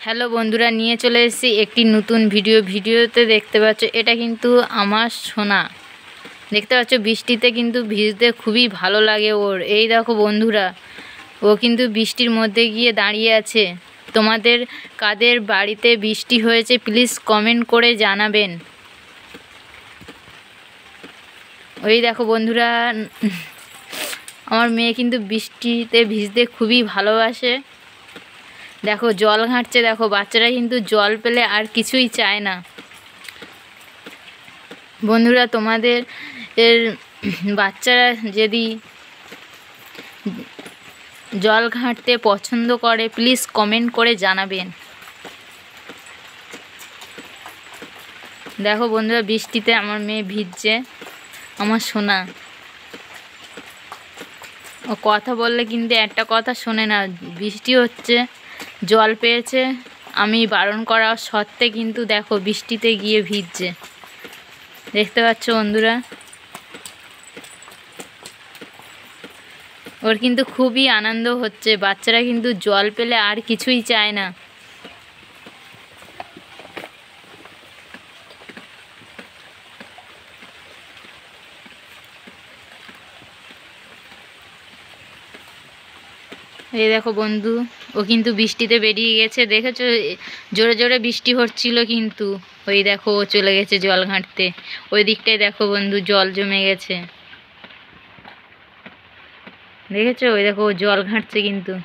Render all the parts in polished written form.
Hello বন্ধুরা, নিয়ে চলে এসেছি একটি নতুন ভিডিওতে দেখতে পাচ্ছ এটা কিন্তু আমার সোনা। দেখতে পাচ্ছ বৃষ্টিতে কিন্তু ভিজতে খুবই ভালো লাগে ওর। এই দেখো বন্ধুরা, ও কিন্তু বৃষ্টির মধ্যে গিয়ে দাঁড়িয়ে আছে। তোমাদের কাদের বাড়িতে বৃষ্টি হয়েছে প্লিজ কমেন্ট করে জানাবেন। ওই দেখো বন্ধুরা, আমার মেয়ে কিন্তু বৃষ্টিতে ভিজতে খুবই ভালোবাসে। দেখো জল ঘাঁটছে, দেখো বাচ্চারা কিন্তু জল পেলে আর কিছুই চায় না। বন্ধুরা, তোমাদের বাচ্চারা যদি জল ঘাঁটতে পছন্দ করে প্লিজ কমেন্ট করে জানাবেন। দেখো বন্ধুরা, বৃষ্টিতে আমার মেয়ে ভিজছে, আমার সোনা। ও কথা বললে কিন্তু একটা কথা শোনে না। বৃষ্টি হচ্ছে, জল পেয়েছে, আমি বারণ করা সত্ত্বে কিন্তু দেখো বৃষ্টিতে গিয়ে ভিজছে। দেখতে পাচ্ছ বন্ধুরা, ওর কিন্তু খুবই আনন্দ হচ্ছে। বাচ্চারা কিন্তু জল পেলে আর কিছুই চায় না। এই দেখো বন্ধু, ও কিন্তু বৃষ্টিতে বেরিয়ে গেছে। দেখেছো জোরে জোরে বৃষ্টি হচ্ছিল, কিন্তু ওই দেখো ও চলে গেছে জল ঘাঁটতে। ওই দিকটায় দেখো বন্ধু, জল জমে গেছে। দেখেছো, ওই দেখো ও জল ঘাঁটছে কিন্তু।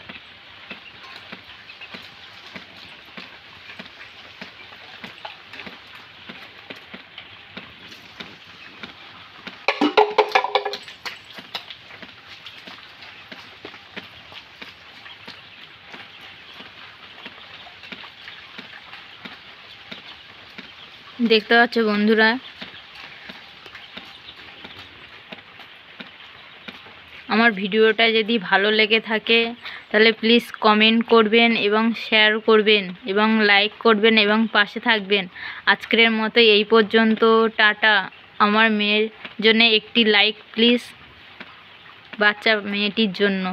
দেখতে পাচ্ছ বন্ধুরা, আমার ভিডিওটা যদি ভালো লেগে থাকে তাহলে প্লিজ কমেন্ট করবেন এবং শেয়ার করবেন এবং লাইক করবেন এবং পাশে থাকবেন। আজকের মতো এই পর্যন্ত, টাটা। আমার মেয়ের জন্য একটি লাইক প্লিজ, বাচ্চা মেয়েটির জন্য।